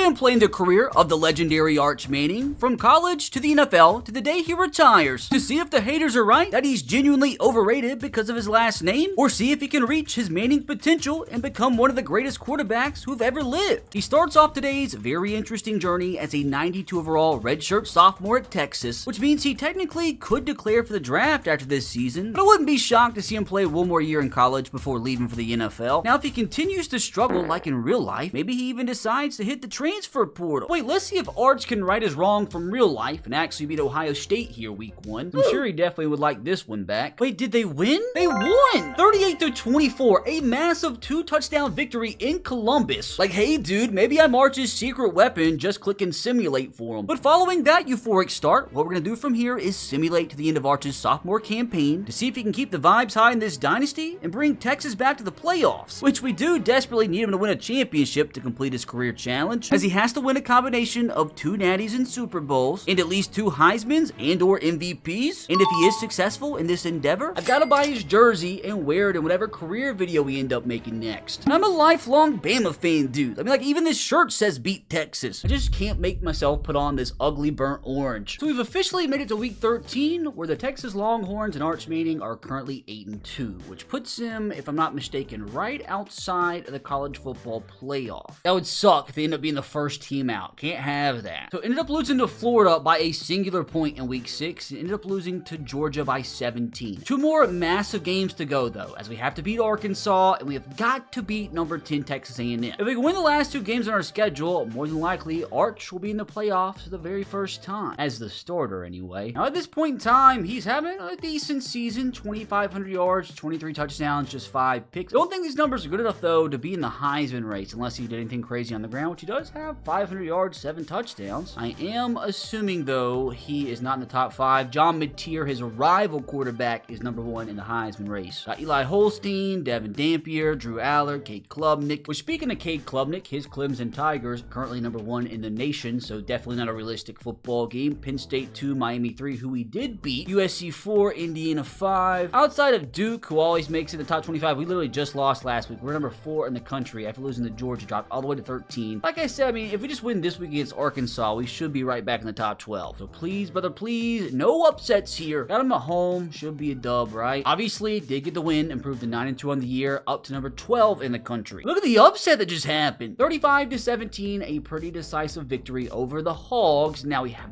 and playing the career of the legendary Arch Manning from college to the NFL to the day he retires to see if the haters are right that he's genuinely overrated because of his last name, or see if he can reach his Manning potential and become one of the greatest quarterbacks who've ever lived. He starts off today's very interesting journey as a 92 overall redshirt sophomore at Texas, which means he technically could declare for the draft after this season, but I wouldn't be shocked to see him play one more year in college before leaving for the NFL. Now, if he continues to struggle like in real life, maybe he even decides to hit the transfer portal. Wait, let's see if Arch can right his wrong from real life and actually beat Ohio State here week 1. I'm sure he definitely would like this one back. Wait, did they win? They won! 38-24, a massive 2-touchdown victory in Columbus. Like, hey dude, maybe I'm Arch's secret weapon, just click and simulate for him. But following that euphoric start, what we're gonna do from here is simulate to the end of Arch's sophomore campaign to see if he can keep the vibes high in this dynasty and bring Texas back to the playoffs, which we do desperately need him to win a championship to complete his career challenge, as he has to win a combination of 2 natties and Super Bowls, and at least 2 Heismans and or MVPs. And if he is successful in this endeavor, I've got to buy his jersey and wear it in whatever career video we end up making next. And I'm a lifelong Bama fan, dude. I mean, like, even this shirt says beat Texas. I just can't make myself put on this ugly burnt orange. So we've officially made it to week 13, where the Texas Longhorns and Arch Manning are currently 8-2, which puts him, if I'm not mistaken, right outside of the college football playoff. That would suck if they end up being the first team out. Can't have that. So ended up losing to Florida by a singular point in week 6, and ended up losing to Georgia by 17. 2 more massive games to go though, as we have to beat Arkansas, and we have got to beat number 10 Texas A&M. If we can win the last 2 games on our schedule, more than likely Arch will be in the playoffs for the very first time, as the starter anyway. Now at this point in time, he's having a decent season, 2,500 yards, 23 touchdowns, just 5 picks. I don't think these numbers are good enough though to be in the Heisman race unless he did anything crazy on the ground, which he does have 500 yards, 7 touchdowns. I am assuming though he is not in the top 5. John Mateer, his rival quarterback, is number 1 in the Heisman race. Eli Holstein, Devin Dampier, Drew Aller, Cade Klubnik. Which, speaking of Cade Klubnik, his Clemson Tigers currently number 1 in the nation, so definitely not a realistic football game. Penn State 2, Miami 3, who we did beat. USC 4, Indiana 5. Outside of Duke, who always makes it the top 25, we literally just lost last week. We're number 4 in the country after losing to Georgia, dropped all the way to 13. Like I said, I mean, if we just win this week against Arkansas, we should be right back in the top 12. So please, brother, please, no upsets here. Got him at home, should be a dub, right? Obviously, did get the win, improved to 9-2 on the year, up to number 12 in the country. Look at the upset that just happened. 35-17, a pretty decisive victory over the Hogs. Now we have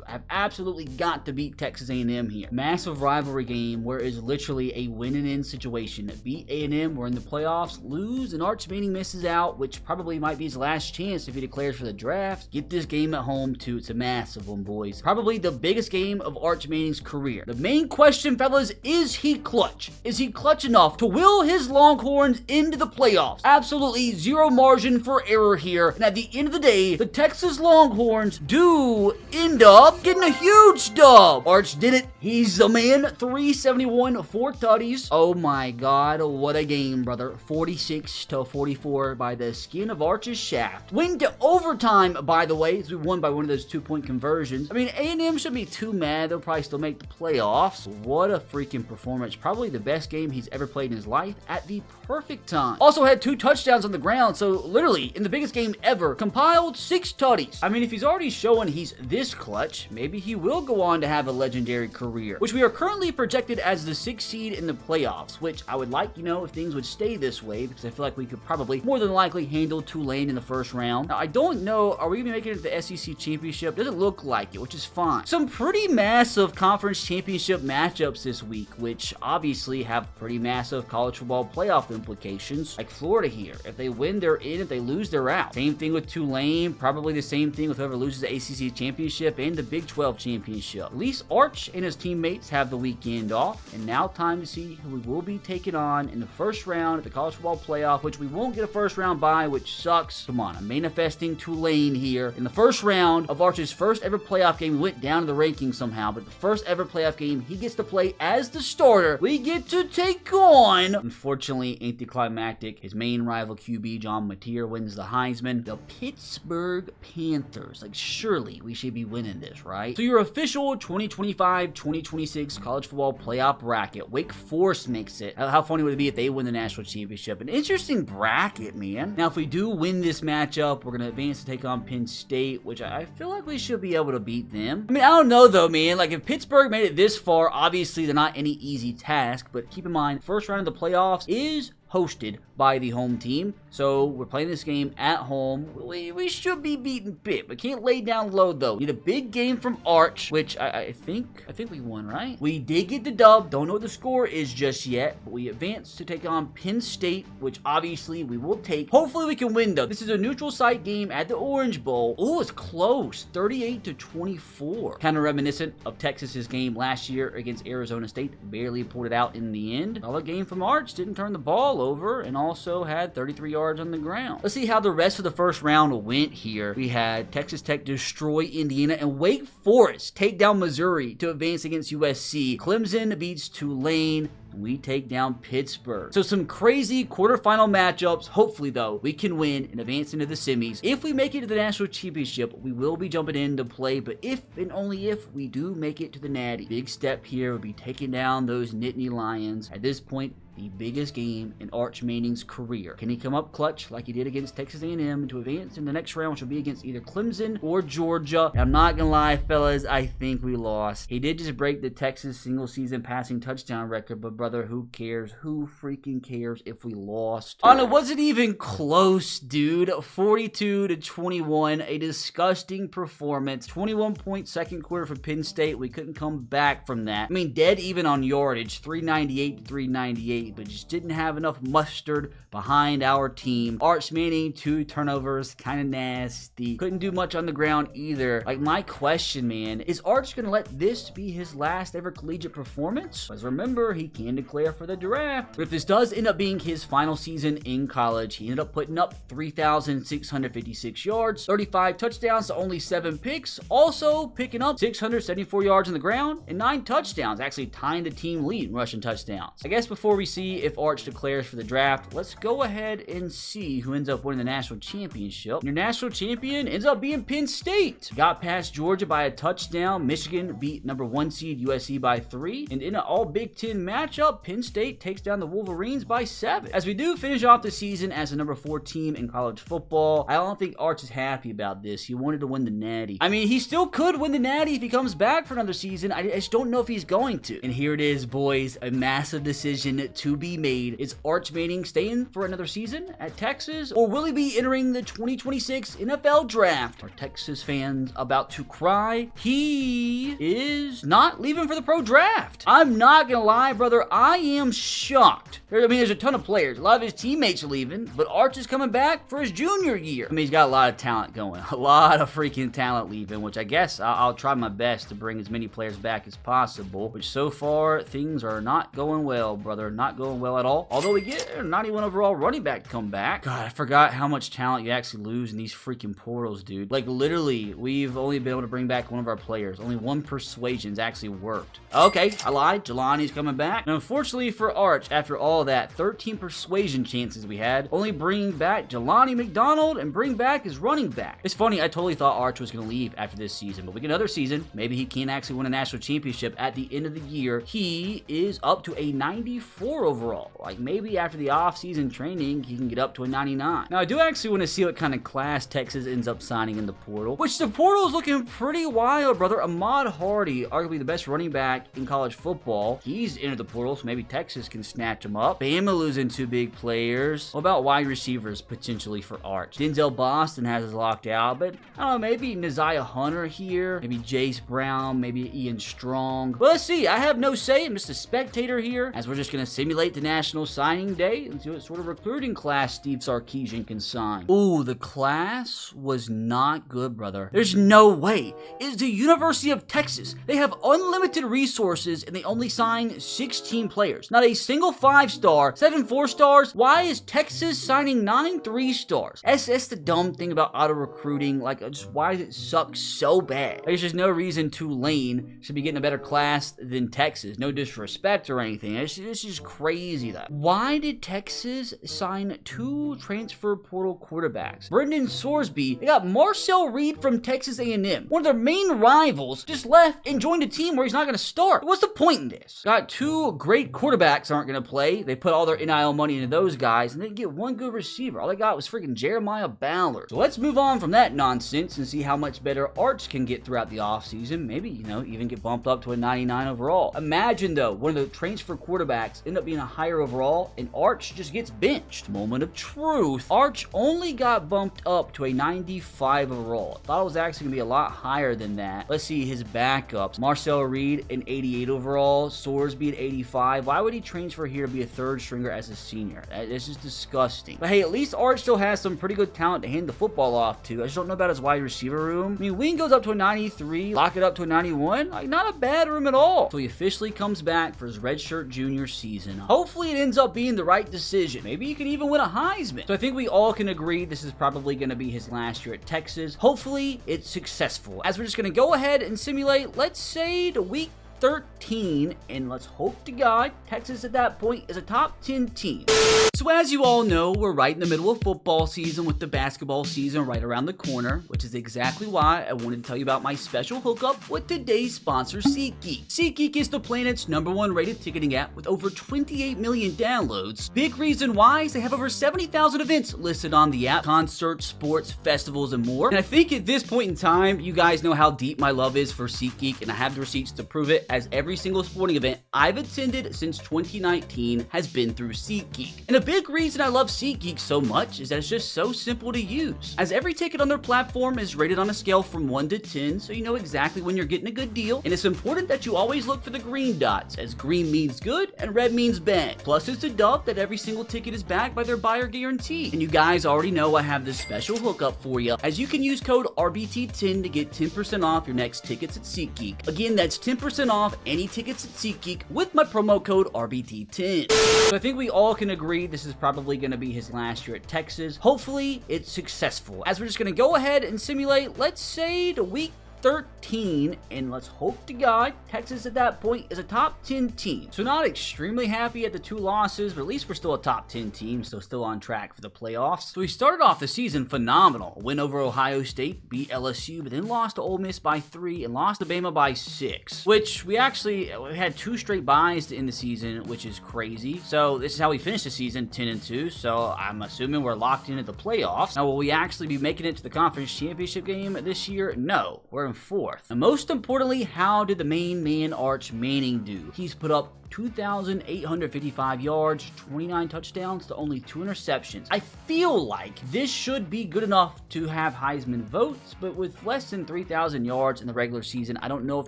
I've absolutely got to beat Texas A&M here. Massive rivalry game where it's literally a win-and-in situation. Beat A&M, we're in the playoffs, lose, and Arch Manning misses out, which probably might be his last chance if he declares for the draft. Get this game at home too. It's a massive one, boys. Probably the biggest game of Arch Manning's career. The main question, fellas, is he clutch? Is he clutch enough to will his Longhorns into the playoffs? Absolutely zero margin for error here. And at the end of the day, the Texas Longhorns do end up getting a huge dub. Arch did it. He's the man. 371, 4 tutties. Oh my god, what a game, brother. 46-44 by the skin of Arch's shaft. Went to overtime, by the way, as we won by one of those 2-point conversions. I mean, A&M shouldn't be too mad. They'll probably still make the playoffs. What a freaking performance. Probably the best game he's ever played in his life at the perfect time. Also had 2 touchdowns on the ground, so literally, in the biggest game ever, compiled 6 tutties. I mean, if he's already showing he's this clutch, maybe he will go on to have a legendary career, which we are currently projected as the 6th seed in the playoffs, which I would like, if things would stay this way, because I feel like we could probably more than likely handle Tulane in the first round. Now, I don't know, are we going to be making it to the SEC championship? Doesn't look like it, which is fine. Some pretty massive conference championship matchups this week, which obviously have pretty massive college football playoff implications, like Florida here. If they win, they're in. If they lose, they're out. Same thing with Tulane. Probably the same thing with whoever loses the ACC championship and the Big 12 championship. At least Arch and his teammates have the weekend off, and now time to see who we will be taking on in the first round of the college football playoff, which we won't get a first round bye, which sucks. Come on, I'm manifesting Tulane here. In the first round of Arch's first ever playoff game, we went down to the rankings somehow, but the first ever playoff game, he gets to play as the starter. We get to take on, unfortunately, anticlimactic, his main rival QB, John Mateer, wins the Heisman. The Pittsburgh Panthers. Like, surely we should be winning this, right? So your official 2025-2026 college football playoff bracket, Wake Forest makes it. How funny would it be if they win the national championship? An interesting bracket, man. Now, if we do win this matchup, we're We're going to advance to take on Penn State, which I feel like we should be able to beat them. I mean, I don't know though, man. Like, if Pittsburgh made it this far, obviously they're not any easy task, but keep in mind, first round of the playoffs is hosted by the home team. So we're playing this game at home. We should be beating Pitt, but can't lay down low though. Need a big game from Arch, which I think we won, right? We did get the dub. Don't know what the score is just yet, but we advanced to take on Penn State, which obviously we will take. Hopefully we can win though. This is a neutral site game at the Orange Bowl. Oh, it's close. 38-24. Kind of reminiscent of Texas's game last year against Arizona State. Barely pulled it out in the end. Solid game from Arch. Didn't turn the ball over and also had 33 yards on the ground. Let's see how the rest of the first round went here. We had Texas Tech destroy Indiana and Wake Forest take down Missouri to advance against USC. Clemson beats Tulane. We take down Pittsburgh. So some crazy quarterfinal matchups. Hopefully, though, we can win and advance into the semis. If we make it to the national championship, we will be jumping in to play. But if and only if we do make it to the Natty, big step here would be taking down those Nittany Lions. At this point, the biggest game in Arch Manning's career. Can he come up clutch like he did against Texas A&M to advance in the next round, which will be against either Clemson or Georgia? And I'm not gonna lie, fellas, I think we lost. He did just break the Texas single-season passing touchdown record, but brother, who cares? Who freaking cares if we lost? Oh, it wasn't even close, dude. 42-21, a disgusting performance. 21-point second quarter for Penn State. We couldn't come back from that. I mean, dead even on yardage, 398-398. But just didn't have enough mustard behind our team. Arch Manning, 2 turnovers, kind of nasty. Couldn't do much on the ground either. Like, my question, man, is Arch gonna let this be his last ever collegiate performance? Because remember, he can declare for the draft. But if this does end up being his final season in college, he ended up putting up 3,656 yards, 35 touchdowns to only 7 picks, also picking up 674 yards on the ground and 9 touchdowns, actually tying the team lead in rushing touchdowns. I guess before we see if Arch declares for the draft, let's go ahead and see who ends up winning the national championship. Your national champion ends up being Penn State. Got past Georgia by a touchdown. Michigan beat number 1 seed USC by 3. And in an all Big Ten matchup, Penn State takes down the Wolverines by 7. As we do finish off the season as the number 4 team in college football, I don't think Arch is happy about this. He wanted to win the Natty. I mean, he still could win the Natty if he comes back for another season. I just don't know if he's going to. And here it is, boys, a massive decision to be made. Is Arch Manning staying for another season at Texas, or will he be entering the 2026 NFL draft? Are Texas fans about to cry? He is not leaving for the pro draft. I'm not gonna lie, brother, I am shocked. I mean, there's a ton of players. A lot of his teammates are leaving, but Arch is coming back for his junior year. I mean, he's got a lot of talent going. A lot of freaking talent leaving, which I guess I'll try my best to bring as many players back as possible, which so far, things are not going well, brother. Not going well at all. Although we get a 91 overall running back come back. God, I forgot how much talent you actually lose in these freaking portals, dude. Like, literally, we've only been able to bring back one of our players. Only 1 persuasion's actually worked. Okay, I lied. Jelani's coming back. And unfortunately for Arch, after all that, 13 persuasion chances we had, only bring back Jelani McDonald and bring back his running back. It's funny, I totally thought Arch was going to leave after this season, but we get another season. Maybe he can actually win a national championship at the end of the year. He is up to a 94 overall. Like, maybe after the off-season training, he can get up to a 99. Now, I do actually want to see what kind of class Texas ends up signing in the portal, which the portal is looking pretty wild, brother. Ahmad Hardy, arguably the best running back in college football. He's entered the portal, so maybe Texas can snatch him up. Bama losing 2 big players. What about wide receivers potentially for Arch? Denzel Boston has us locked out, but I don't know, maybe Naziah Hunter here, maybe Jace Brown, maybe Ian Strong. But let's see. I have no say. I'm just a spectator here, as we're just going to simulate the National Signing Day and see what sort of recruiting class Steve Sarkisian can sign. Ooh, the class was not good, brother. There's no way. It's the University of Texas. They have unlimited resources and they only sign 16 players. Not a single 5-star, 7 4-stars. Why is Texas signing 9 3-stars? That's the dumb thing about auto recruiting. Like, just why does it suck so bad? There's just no reason Tulane should be getting a better class than Texas. No disrespect or anything. It's just crazy that. Why did Texas sign 2 transfer portal quarterbacks? Brendan Sorsby, they got Marcel Reed from Texas A&M. One of their main rivals just left and joined a team where he's not going to start. What's the point in this? Got 2 great great quarterbacks aren't going to play. They put all their NIL money into those guys and they get one good receiver. All they got was freaking Jeremiah Ballard. So let's move on from that nonsense and see how much better Arch can get throughout the offseason. Maybe, even get bumped up to a 99 overall. Imagine, though, one of the transfer quarterbacks end up being a higher overall and Arch just gets benched. Moment of truth. Arch only got bumped up to a 95 overall. I thought it was actually going to be a lot higher than that. Let's see his backups. Marcel Reed, an 88 overall. Sorsby at 85. Why would he transfer here to be a third stringer as a senior? This is disgusting. But hey, at least Arch still has some pretty good talent to hand the football off to. I just don't know about his wide receiver room. I mean, Wing goes up to a 93. Lock it up to a 91. Like, not a bad room at all. So he officially comes back for his redshirt junior season. Hopefully it ends up being the right decision. Maybe he can even win a Heisman. So I think we all can agree this is probably going to be his last year at Texas. Hopefully it's successful. As we're just going to go ahead and simulate, let's say, the week 13, and let's hope to God Texas at that point is a top 10 team. So as you all know, we're right in the middle of football season with the basketball season right around the corner, which is exactly why I wanted to tell you about my special hookup with today's sponsor, SeatGeek. SeatGeek is the planet's #1 rated ticketing app with over 28 million downloads. Big reason why is they have over 70,000 events listed on the app, concerts, sports, festivals, and more. And I think at this point in time, you guys know how deep my love is for SeatGeek, and I have the receipts to prove it, as every single sporting event I've attended since 2019 has been through SeatGeek. And a big reason I love SeatGeek so much is that it's just so simple to use, as every ticket on their platform is rated on a scale from 1 to 10, so you know exactly when you're getting a good deal. And it's important that you always look for the green dots, as green means good and red means bad. Plus, it's a dub that every single ticket is backed by their buyer guarantee. And you guys already know I have this special hookup for you, as you can use code RBT10 to get 10% off your next tickets at SeatGeek. Again, that's 10% off any tickets at SeatGeek with my promo code RBT10. So I think we all can agree this is probably going to be his last year at Texas. Hopefully it's successful. As we're just going to go ahead and simulate, let's say, the week 13, and let's hope to God Texas at that point is a top 10 team. So not extremely happy at the 2 losses, but at least we're still a top 10 team, so still on track for the playoffs. So we started off the season phenomenal. Win over Ohio State, beat LSU, but then lost to Ole Miss by 3 and lost to Bama by 6, which we had 2 straight byes to end the season, which is crazy. So this is how we finished the season, 10-2, so I'm assuming we're locked into the playoffs. Now, will we actually be making it to the conference championship game this year? No, we're in 4th. And most importantly, how did the main man Arch Manning do? He's put up 2,855 yards, 29 touchdowns to only 2 interceptions. I feel like this should be good enough to have Heisman votes, but with less than 3,000 yards in the regular season, I don't know if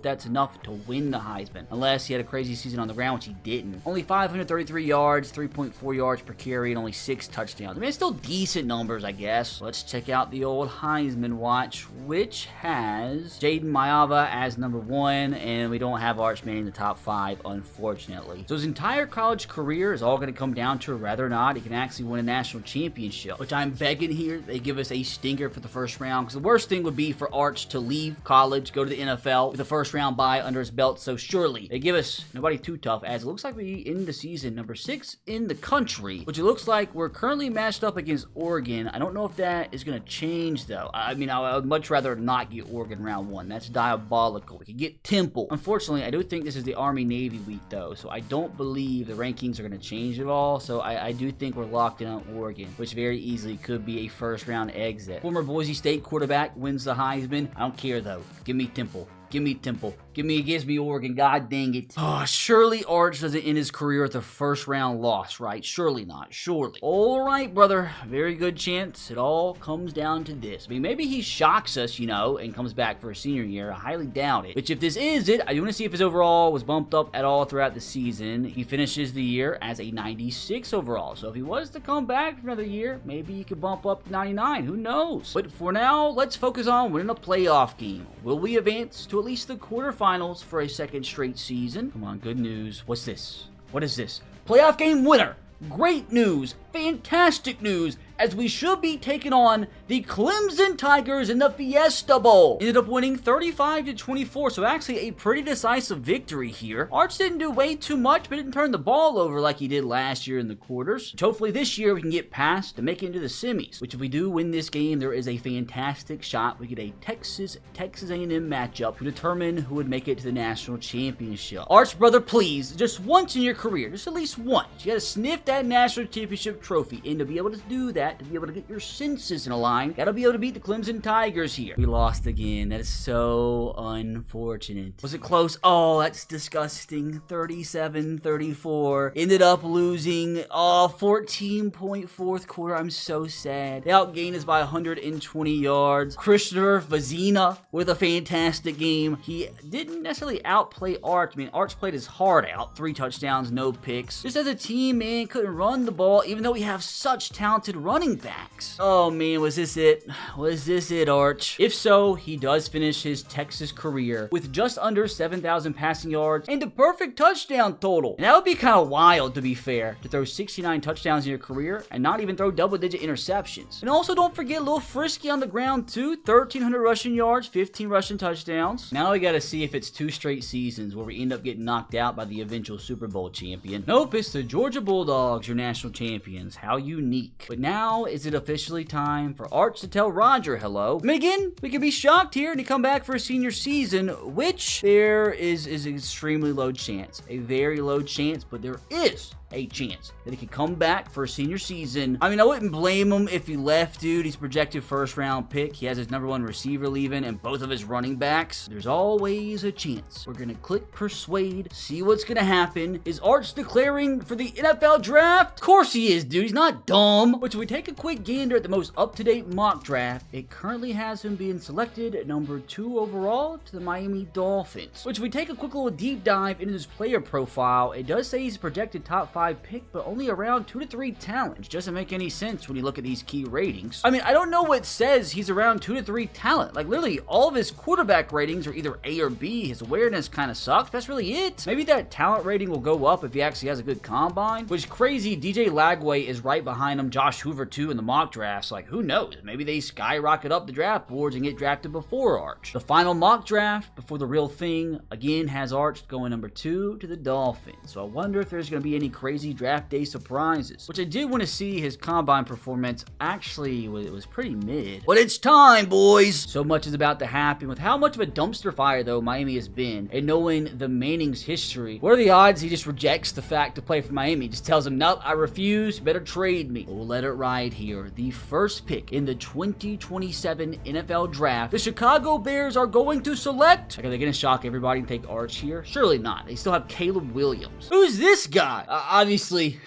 that's enough to win the Heisman, unless he had a crazy season on the ground, which he didn't. Only 533 yards, 3.4 yards per carry, and only 6 touchdowns. I mean, it's still decent numbers, I guess. Let's check out the old Heisman watch, which has Jaden Mayava as #1, and we don't have Arch Manning in the top 5, unfortunately. So his entire college career is all going to come down to whether or not he can actually win a national championship, which I'm begging here they give us a stinger for the first round, because the worst thing would be for Arch to leave college, go to the NFL with a first round bye under his belt. So surely they give us nobody too tough, as it looks like we end the season #6 in the country, which it looks like we're currently matched up against Oregon. I don't know if that is going to change though. I mean, I would much rather not get Oregon round 1. That's diabolical. We could get Temple. Unfortunately, I do think this is the Army-Navy week though, so I don't believe the rankings are going to change at all. So I do think we're locked in on Oregon, which very easily could be a first round exit. Former Boise State quarterback wins the Heisman. I don't care though. Give me Temple. Give me Temple. Gives me Oregon. God dang it. Oh, surely Arch doesn't end his career with a first round loss, right? Surely not. Surely. All right, brother. Very good chance it all comes down to this. I mean, maybe he shocks us, and comes back for a senior year. I highly doubt it. Which, if this is it, I do want to see if his overall was bumped up at all throughout the season. He finishes the year as a 96 overall. So if he was to come back for another year, maybe he could bump up to 99. Who knows? But for now, let's focus on winning a playoff game. Will we advance to at least the quarterfinals for a second straight season? Come on, good news. What's this? What is this? Playoff game winner. Great news. Fantastic news. as we should be taking on the Clemson Tigers in the Fiesta Bowl. Ended up winning 35-24, so actually a pretty decisive victory here. Arch didn't do way too much, but didn't turn the ball over like he did last year in the quarters. Which hopefully this year we can get past to make it into the semis, which if we do win this game, there is a fantastic shot we get a Texas A&M matchup to determine who would make it to the national championship. Arch, brother, please, just once in your career, just at least once, you gotta sniff that national championship trophy, and to be able to do that, to be able to get your senses in a line, gotta be able to beat the Clemson Tigers here. We lost again. That is so unfortunate. Was it close? Oh, that's disgusting. 37-34. Ended up losing 14-point fourth quarter. I'm so sad. They outgained us by 120 yards. Christopher Vazina with a fantastic game. He didn't necessarily outplay Arch. I mean, Arch played his heart out. 3 touchdowns, no picks. Just as a team, man, couldn't run the ball, even though we have such talented running backs. Oh, man, was this it? Was this it, Arch? If so, he does finish his Texas career with just under 7,000 passing yards and a perfect touchdown total. And that would be kind of wild, to be fair, to throw 69 touchdowns in your career and not even throw double-digit interceptions. And also, don't forget a little frisky on the ground, too. 1,300 rushing yards, 15 rushing touchdowns. Now we got to see if it's 2 straight seasons where we end up getting knocked out by the eventual Super Bowl champion. Nope, it's the Georgia Bulldogs, your national champions. How unique. But now, is it officially time for Arch to tell Roger hello? I mean, again, we could be shocked here and he come back for a senior season, which there is an extremely low chance. A very low chance, but there is a chance that he could come back for a senior season. I mean, I wouldn't blame him if he left, dude. He's projected first-round pick. He has his #1 receiver leaving and both of his running backs. There's always a chance. We're gonna click persuade, see what's gonna happen. Is Arch declaring for the NFL draft? Of course he is, dude. He's not dumb. But if we take a quick gander at the most up-to-date mock draft, it currently has him being selected at #2 overall to the Miami Dolphins. Which if we take a quick little deep dive into his player profile, it does say he's a projected top 5 pick, but only around 2 to 3 talent, which doesn't make any sense when you look at these key ratings. I mean, I don't know what says he's around 2 to 3 talent. Like, literally, all of his quarterback ratings are either A or B. His awareness kind of sucks. That's really it. Maybe that talent rating will go up if he actually has a good combine, which is crazy. DJ Lagway is right behind him. Josh Hoover, too, in the mock drafts. Like, who knows? Maybe they skyrocket up the draft boards and get drafted before Arch. The final mock draft before the real thing, again, has Arch going #2 to the Dolphins. So I wonder if there's going to be any crazy draft day surprises, which I did want to see. His combine performance actually was pretty mid. But it's time, boys! So much is about to happen. With how much of a dumpster fire, though, Miami has been, and knowing the Manning's history, what are the odds he just rejects the fact to play for Miami? Just tells him, nope, I refuse, you better trade me. We'll let it ride here. The first pick in the 2027 NFL draft, the Chicago Bears are going to select... Are they going to shock everybody and take Arch here? Surely not. They still have Caleb Williams. Who's this guy? Obviously,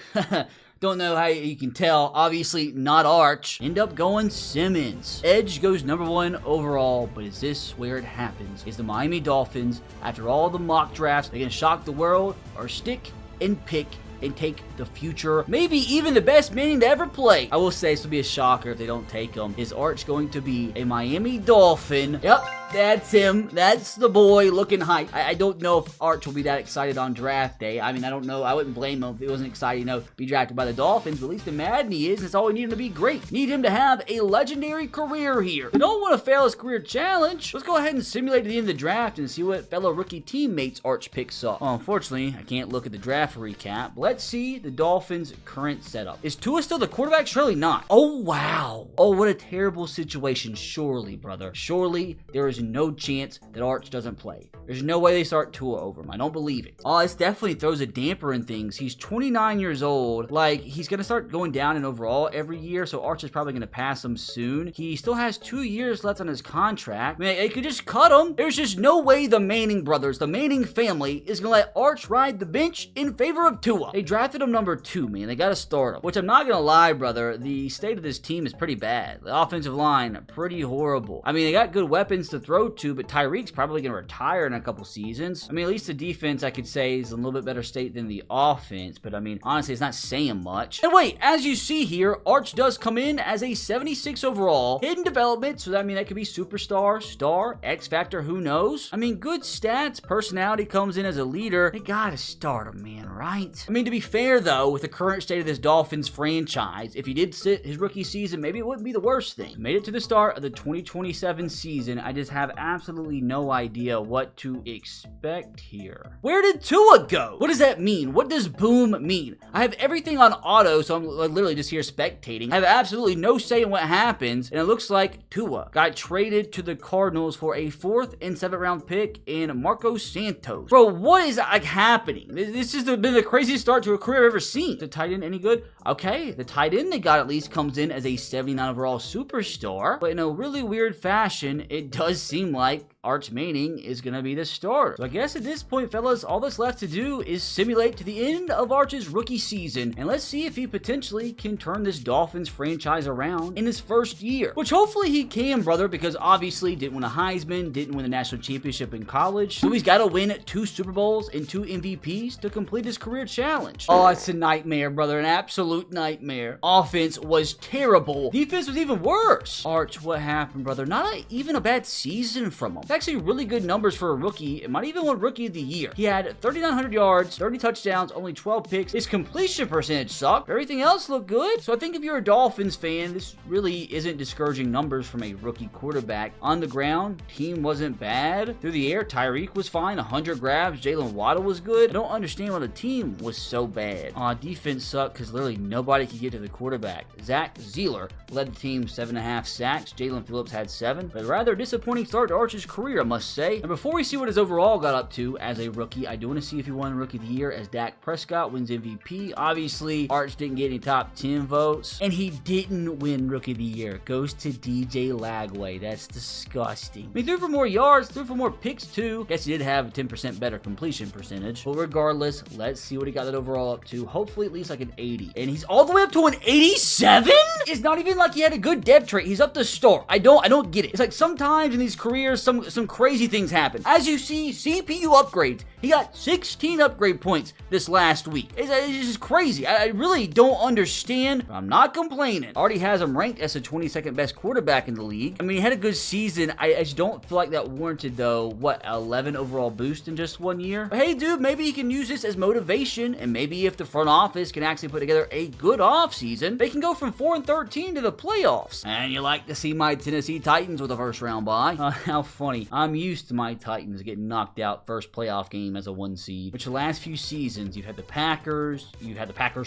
don't know how you can tell. Obviously, not Arch. End up going Simmons. Edge goes #1 overall, but is this where it happens? Is the Miami Dolphins, after all the mock drafts, they gonna shock the world or stick and pick and take the future, maybe even the best Manning to ever play? I will say this will be a shocker if they don't take him. Is Arch going to be a Miami Dolphin? Yep, that's him. That's the boy looking hype. I don't know if Arch will be that excited on draft day. I mean, I don't know. I wouldn't blame him if he wasn't excited, to be drafted by the Dolphins, but at least in Madden he is. That's all we need him to be great. Need him to have a legendary career here. We don't want to fail his career challenge. Let's go ahead and simulate at the end of the draft and see what fellow rookie teammates Arch picks up. Well, unfortunately, I can't look at the draft recap, but let's see the Dolphins' current setup. Is Tua still the quarterback? Surely not. Oh, wow. Oh, what a terrible situation. Surely, brother. Surely there is no chance that Arch doesn't play. There's no way they start Tua over him. I don't believe it. Oh, this definitely throws a damper in things. He's 29 years old. Like, he's going to start going down in overall every year, so Arch is probably going to pass him soon. He still has 2 years left on his contract. I mean, they could just cut him. There's just no way the Manning brothers, the Manning family, is going to let Arch ride the bench in favor of Tua. They drafted him #2, man. They got to start him. Which I'm not going to lie, brother. The state of this team is pretty bad. The offensive line, pretty horrible. I mean, they got good weapons to throw to, but Tyreek's probably going to retire in a couple seasons. I mean, at least the defense, I could say, is in a little bit better state than the offense, but I mean, honestly, it's not saying much. And wait, as you see here, Arch does come in as a 76 overall, hidden development, so that, I mean, that could be superstar, star, X Factor, who knows? I mean, good stats, personality, comes in as a leader. They gotta start him, man, right? I mean, to be fair, though, with the current state of this Dolphins franchise, if he did sit his rookie season, maybe it wouldn't be the worst thing. Made it to the start of the 2027 season. I just have absolutely no idea what to expect here. Where did Tua go? What does that mean? What does boom mean? I have everything on auto, so I'm literally just here spectating. I have absolutely no say in what happens, and it looks like Tua got traded to the Cardinals for a 4th and 7th round pick in Marcos Santos. Bro, what is like happening? This has been the craziest start to a career I've ever seen. The tight end any good? Okay, the tight end they got at least comes in as a 79 overall superstar, but in a really weird fashion, it does seem like Arch Manning is going to be the starter. So I guess at this point, fellas, all that's left to do is simulate to the end of Arch's rookie season, and let's see if he potentially can turn this Dolphins franchise around in his first year, which hopefully he can, brother, because obviously didn't win a Heisman, didn't win the national championship in college, so he's got to win 2 Super Bowls and 2 MVPs to complete his career challenge. Oh, it's a nightmare, brother, an absolute nightmare. Offense was terrible. Defense was even worse. Arch, what happened, brother? Not even a bad season from him. Actually really good numbers for a rookie. It might even win Rookie of the Year. He had 3,900 yards, 30 touchdowns, only 12 picks. His completion percentage sucked. Everything else looked good. So I think if you're a Dolphins fan, this really isn't discouraging numbers from a rookie quarterback. On the ground, team wasn't bad. Through the air, Tyreek was fine. 100 grabs. Jalen Waddle was good. I don't understand why the team was so bad. Defense sucked because literally nobody could get to the quarterback. Zach Zeeler led the team 7.5 sacks. Jalen Phillips had 7. But a rather disappointing start to Arch's career, I must say. And before we see what his overall got up to as a rookie, I do want to see if he won Rookie of the Year as Dak Prescott wins MVP. Obviously, Arch didn't get any top 10 votes, and he didn't win Rookie of the Year. Goes to DJ Lagway. That's disgusting. He threw for more yards, threw for more picks too. Guess he did have a 10% better completion percentage. But regardless, let's see what he got that overall up to. Hopefully at least like an 80. And he's all the way up to an 87? It's not even like he had a good depth trait. He's up to start. I don't get it. It's like sometimes in these careers, some crazy things happen. As you see, CPU upgrades. He got 16 upgrade points this last week. It's just crazy. I really don't understand. I'm not complaining. Already has him ranked as the 22nd best quarterback in the league. I mean, he had a good season. I just don't feel like that warranted, though, what, 11 overall boost in just 1 year? But hey, dude, maybe he can use this as motivation, and maybe if the front office can actually put together a good offseason, they can go from 4-13 to the playoffs. And you like to see my Tennessee Titans with a first round bye. How funny. I'm used to my Titans getting knocked out first playoff game as a 1 seed, which the last few seasons, you've had the Packers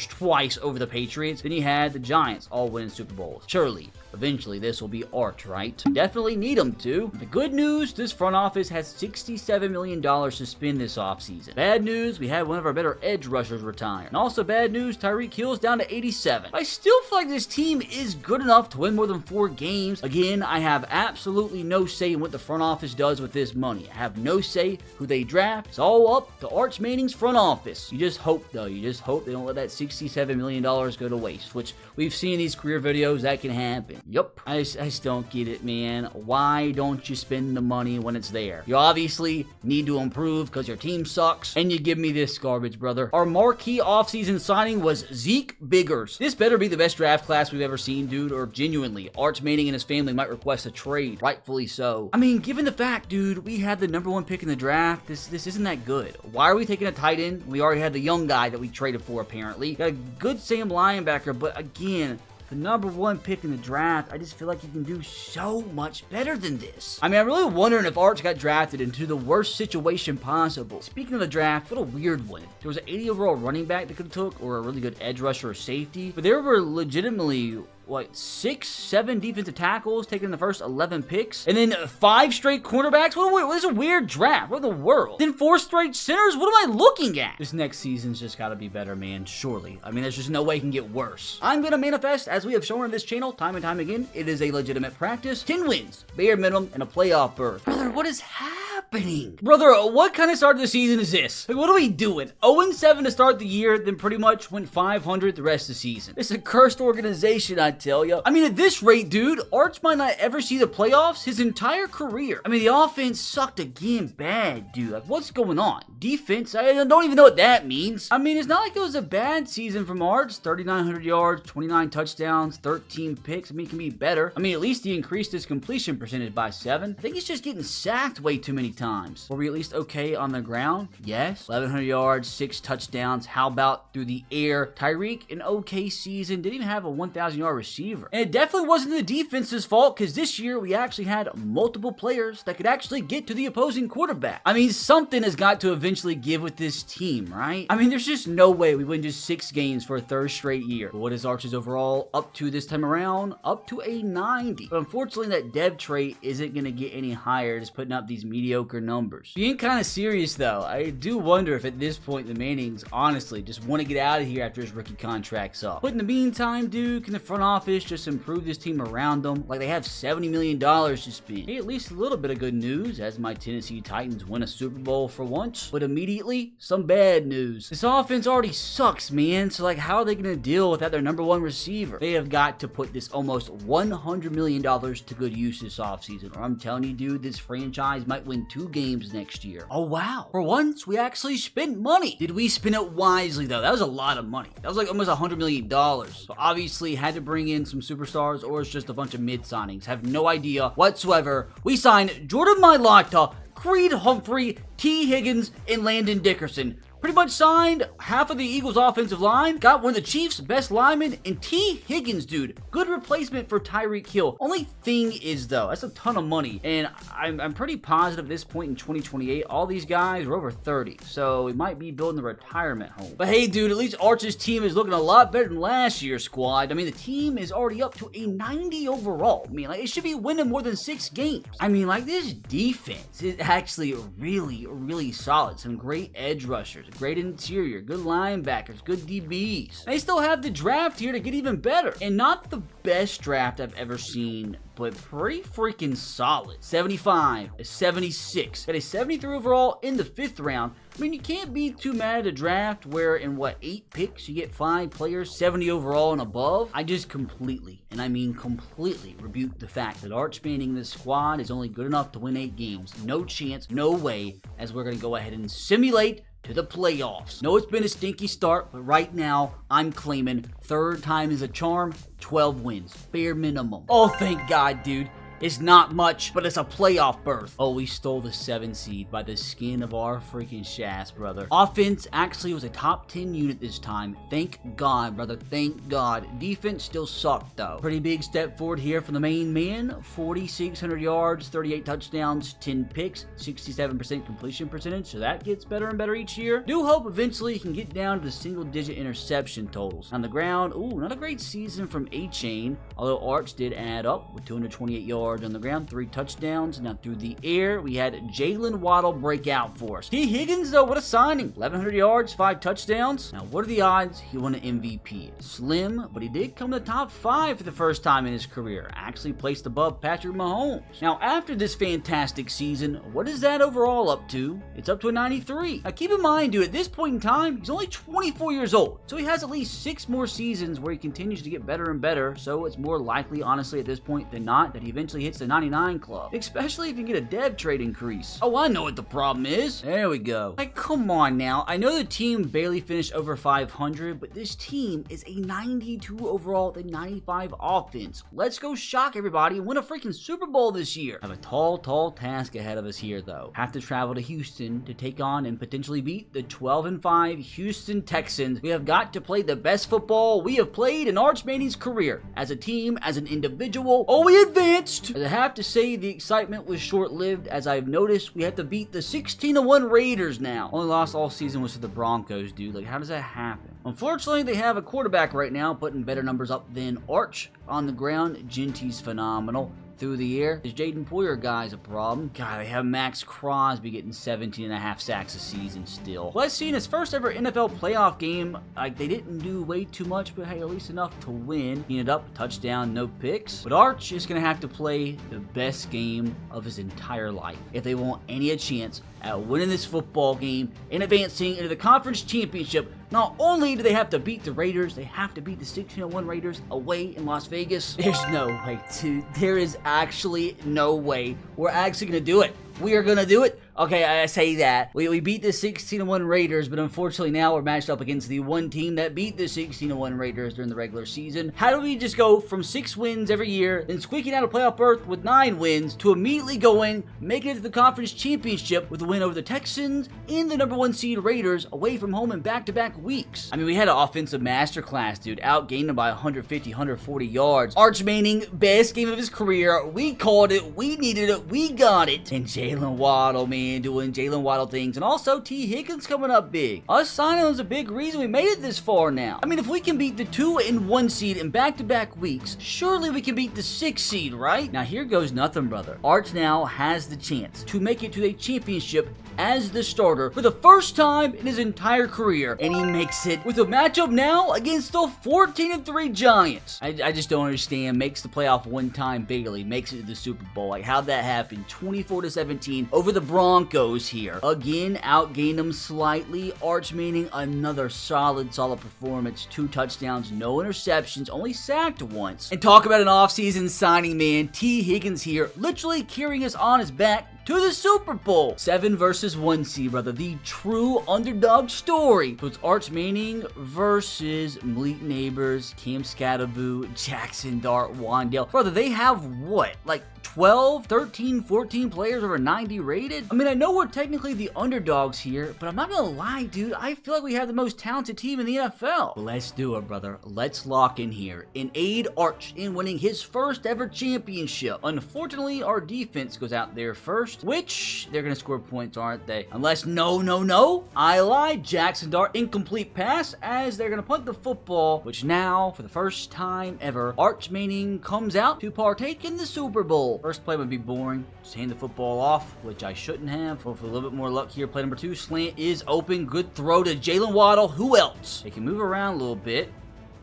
twice over the Patriots, then you had the Giants all winning Super Bowls. Surely, eventually this will be Arch, right? Definitely need them to. The good news, this front office has $67 million to spend this offseason. Bad news, we had one of our better edge rushers retire. And also bad news, Tyreek Hill's down to 87. I still feel like this team is good enough to win more than 4 games. Again, I have absolutely no say in what the front office does with this money. I have no say who they draft. It's all up to Arch Manning's front office. You just hope, though. You just hope they don't let that $67 million go to waste, which we've seen in these career videos that can happen. Yup. I just don't get it, man. Why don't you spend the money when it's there? You obviously need to improve because your team sucks, and you give me this garbage, brother. Our marquee offseason signing was Zeke Biggers. This better be the best draft class we've ever seen, dude, or genuinely, Arch Manning and his family might request a trade. Rightfully so. I mean, given the fact, dude, we had the #1 pick in the draft, this isn't that good. Why are we taking a tight end? We already had the young guy that we traded for, apparently. Got a good Sam linebacker, but again, the #1 pick in the draft, I just feel like you can do so much better than this. I mean, I'm really wondering if Arch got drafted into the worst situation possible. Speaking of the draft, what a weird one. There was an 80 overall running back that could have took, or a really good edge rusher or safety, but there were legitimately, what, 6, 7 defensive tackles taking the first 11 picks, and then 5 straight cornerbacks? What is a weird draft? What in the world? Then 4 straight centers? What am I looking at? This next season's just gotta be better, man. Surely. I mean, there's just no way it can get worse. I'm gonna manifest, as we have shown on this channel time and time again, it is a legitimate practice. 10 wins, bare minimum, and a playoff berth. Brother, what is happening? happening? Brother, what kind of start to the season is this? Like, what are we doing? 0-7 to start the year, then pretty much went 500 the rest of the season. It's a cursed organization, I tell ya. I mean, at this rate, dude, Arch might not ever see the playoffs his entire career. I mean, the offense sucked again bad, dude. Like, what's going on? Defense? I don't even know what that means. I mean, it's not like it was a bad season from Arch. 3,900 yards, 29 touchdowns, 13 picks. I mean, it can be better. I mean, at least he increased his completion percentage by 7. I think he's just getting sacked way too many times. Were we at least okay on the ground? Yes. 1,100 yards, 6 touchdowns. How about through the air? Tyreek, an okay season. Didn't even have a 1,000-yard receiver. And it definitely wasn't the defense's fault, because this year we actually had multiple players that could actually get to the opposing quarterback. I mean, something has got to eventually give with this team, right? I mean, there's just no way we win just 6 games for a third straight year. But what is Arch's overall up to this time around? Up to a 90. But unfortunately, that dev trait isn't going to get any higher, just putting up these mediocre numbers. Being kind of serious, though, I do wonder if at this point the Mannings honestly just want to get out of here after his rookie contract's up. But in the meantime, dude, can the front office just improve this team around them? Like, they have $70 million to spend. Hey, at least a little bit of good news as my Tennessee Titans win a Super Bowl for once. But immediately, some bad news. This offense already sucks, man. So, like, how are they going to deal without their number 1 receiver? They have got to put this almost $100 million to good use this offseason, or I'm telling you, dude, this franchise might win 2 games next year. Oh, wow. For once, we actually spent money. Did we spend it wisely, though? That was a lot of money. That was like almost $100 million. So obviously, had to bring in some superstars, or it's just a bunch of mid signings. Have no idea whatsoever. We signed Jordan Mailata, Creed Humphrey, T. Higgins, and Landon Dickerson. Pretty much signed half of the Eagles' offensive line, got one of the Chiefs' best linemen, and T. Higgins, dude, good replacement for Tyreek Hill. Only thing is, though, that's a ton of money, and I'm pretty positive at this point in 2028, all these guys are over 30, so we might be building the retirement home. But hey, dude, at least Arch's team is looking a lot better than last year's squad. I mean, the team is already up to a 90 overall. I mean, like, it should be winning more than 6 games. I mean, like, this defense is actually really, really solid. Some great edge rushers. Great interior, good linebackers, good DBs. They still have the draft here to get even better. And not the best draft I've ever seen, but pretty freaking solid. 75, a 76, got a 73 overall in the 5th round. I mean, you can't be too mad at a draft where in, 8 picks, you get 5 players, 70 overall and above. I just completely, and I mean completely, rebuke the fact that Arch Manning in this squad is only good enough to win 8 games. No chance, no way, as we're going to go ahead and simulate to the playoffs. No, it's been a stinky start, but right now, I'm claiming 3rd time is a charm, 12 wins. Bare minimum. Oh, thank God, dude. It's not much, but it's a playoff berth. Oh, we stole the 7 seed by the skin of our freaking shafts, brother. Offense actually was a top 10 unit this time. Thank God, brother. Thank God. Defense still sucked, though. Pretty big step forward here from the main man. 4,600 yards, 38 touchdowns, 10 picks, 67% completion percentage. So that gets better and better each year. Do hope eventually he can get down to the single-digit interception totals. On the ground, ooh, not a great season from A-Chain, although Arch did add up with 228 yards on the ground, 3 touchdowns. Now through the air, we had Jalen Waddle break out for us. T. Higgins, though, what a signing. 1,100 yards, 5 touchdowns. Now, what are the odds he won an MVP? Slim, but he did come to the top 5 for the first time in his career. Actually placed above Patrick Mahomes. Now, after this fantastic season, what is that overall up to? It's up to a 93. Now, keep in mind, dude, at this point in time, he's only 24 years old. So he has at least 6 more seasons where he continues to get better and better. So it's more likely, honestly, at this point than not, that he eventually hits the 99 club, especially if you get a dev trade increase. Oh, I know what the problem is. There we go. Like, come on now. I know the team barely finished over 500, but this team is a 92 overall with a 95 offense. Let's go shock everybody and win a freaking Super Bowl this year. I have a tall task ahead of us here, though. Have to travel to Houston to take on and potentially beat the 12-5 Houston Texans. We have got to play the best football we have played in Arch Manning's career. As a team, as an individual. Oh, we advanced! As I have to say, the excitement was short-lived. As I've noticed, we have to beat the 16-1 Raiders now. Only loss all season was to the Broncos, dude. Like, how does that happen? Unfortunately, they have a quarterback right now putting better numbers up than Arch. On the ground, Genty's phenomenal. through the air. This Jaden Poyer guy's a problem. God, they have Max Crosby getting 17.5 sacks a season still. Let's see, in his first ever NFL playoff game, like, they didn't do way too much, but hey, at least enough to win. Ended up, touchdown, no picks. But Arch is going to have to play the best game of his entire life if they want any chance at winning this football game and advancing into the conference championship. Not only do they have to beat the Raiders, they have to beat the 16-1 Raiders away in Las Vegas. There's no way, dude. There is actually no way we're actually going to do it. We are going to do it. Okay, I say that. We beat the 16-1 Raiders, but unfortunately now we're matched up against the one team that beat the 16-1 Raiders during the regular season. How do we just go from 6 wins every year, then squeaking out a playoff berth with 9 wins, to immediately going, making it to the conference championship with a win over the Texans and the number 1 seed Raiders away from home in back-to-back weeks? I mean, we had an offensive masterclass, dude. Outgained them by 150, 140 yards. Arch Manning, best game of his career. We called it. We needed it. We got it. And Jalen Waddle, man, doing Jalen Waddle things, and also T. Higgins coming up big. Us signing is a big reason we made it this far now. I mean, if we can beat the 2 and 1 seed in back-to-back weeks, surely we can beat the 6 seed, right? Now here goes nothing, brother. Arch now has the chance to make it to a championship as the starter for the first time in his entire career, and he makes it with a matchup now against the 14-3 Giants. I just don't understand. Makes the playoff one time, barely makes it to the Super Bowl. Like, how'd that happen? 24-17 over the Broncos here. Again, outgained them slightly. Arch Manning, another solid performance. 2 touchdowns, no interceptions, only sacked once. And talk about an offseason signing, man. T. Higgins here, literally carrying us on his back to the Super Bowl. 7 versus 1 seed, brother. The true underdog story. So it's Arch Manning versus Malik Neighbors, Cam Scatterboo, Jackson Dart, Wandale. Brother, they have what? Like 12, 13, 14 players over 90 rated? I mean, I know we're technically the underdogs here, but I'm not gonna lie, dude. I feel like we have the most talented team in the NFL. Let's do it, brother. Let's lock in here and aid Arch in winning his first ever championship. Unfortunately, our defense goes out there first, which they're gonna score points, aren't they? Unless, no, I lied. Jackson Dart, incomplete pass, as they're gonna punt the football, which now, for the first time ever, Arch Manning comes out to partake in the Super Bowl. First play would be boring. Just hand the football off, which I shouldn't have. Hopefully a little bit more luck here. Play number 2, slant is open. Good throw to Jalen Waddle. Who else? They can move around a little bit.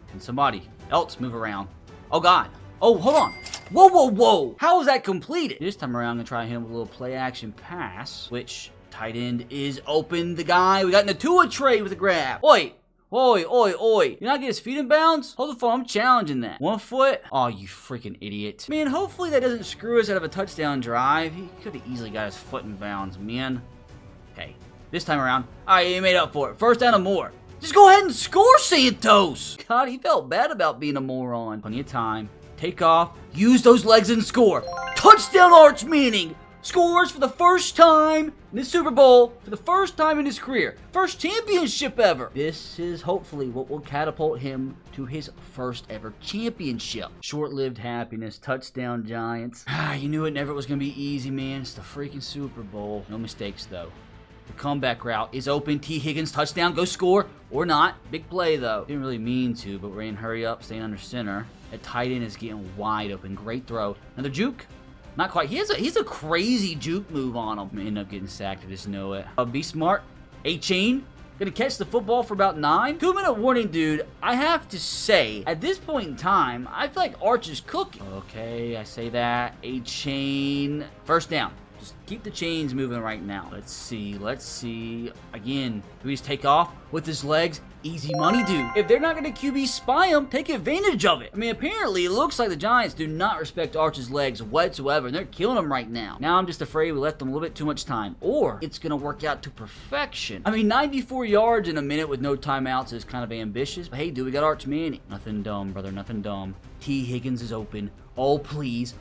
Can somebody else move around? Oh, God. Oh, hold on. Whoa. How was that completed? This time around, I'm going to try him with a little play-action pass, which tight end is open. The guy, we got in the Tua trade with a grab. Oi. You're not getting his feet in bounds? Hold the phone, I'm challenging that. 1 foot? Oh, you freaking idiot. Man, hopefully that doesn't screw us out of a touchdown drive. He could have easily got his foot in bounds, man. Okay, this time around, alright, he made up for it. First down and more. Just go ahead and score, Santos. God, he felt bad about being a moron. Plenty of time. Take off, use those legs and score. Touchdown, Arch Manning. Scores for the first time in the Super Bowl, for the first time in his career. First championship ever. This is hopefully what will catapult him to his first ever championship. Short-lived happiness. Touchdown, Giants. You knew it never was going to be easy, man. It's the freaking Super Bowl. No mistakes, though. The comeback route is open. T. Higgins, touchdown. Go score. Or not. Big play, though. Didn't really mean to, but we're in hurry up, staying under center. That tight end is getting wide open. Great throw. Another juke. Not quite. He's a crazy juke move on him. End up getting sacked. I just know it. Be smart. A-chain. Gonna catch the football for about 9. 2-minute warning, dude. I have to say, at this point in time, I feel like Arch is cooking. Okay, I say that. A-chain. First down. Just keep the chains moving right now. Let's see. Again, do we just take off with his legs? Easy money, dude. If they're not going to QB spy him, take advantage of it. I mean, apparently, it looks like the Giants do not respect Arch's legs whatsoever, and they're killing him right now. Now, I'm just afraid we left them a little bit too much time, or it's going to work out to perfection. I mean, 94 yards in a minute with no timeouts is kind of ambitious, but hey, dude, we got Arch Manning. Nothing dumb, brother, nothing dumb. T. Higgins is open. Oh, please,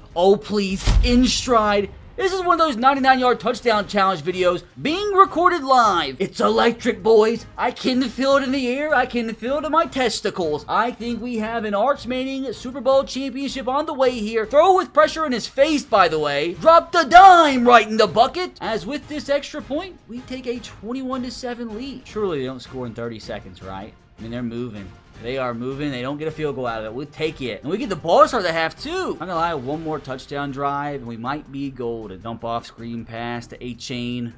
in stride. This is one of those 99-yard touchdown challenge videos being recorded live. It's electric, boys. I can feel it in the air. I can feel it in my testicles. I think we have an Arch Manning Super Bowl championship on the way here. Throw with pressure in his face, by the way. Drop the dime right in the bucket. As with this extra point, we take a 21-7 lead. Surely they don't score in 30 seconds, right? I mean, they're moving. They are moving. They don't get a field goal out of it. We'll take it. And we get the ball to start the half, too. I'm gonna lie, one more touchdown drive, and we might be golden. Dump off screen pass to A-Chain.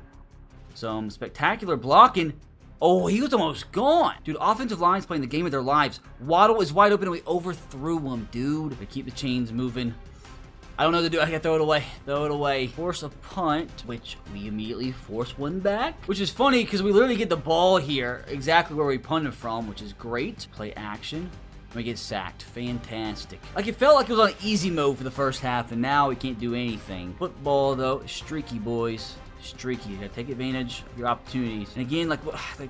Some spectacular blocking. Oh, he was almost gone. Dude, offensive line's playing the game of their lives. Waddle is wide open, and we overthrew him, dude. They keep the chains moving. I don't know what to do. I gotta throw it away. Throw it away. Force a punt, which we immediately force one back. Which is funny because we literally get the ball here exactly where we punted from, which is great. Play action. We get sacked. Fantastic. Like, it felt like it was on easy mode for the first half, and now we can't do anything. Football, though, streaky, boys. Streaky. You gotta take advantage of your opportunities. And again, like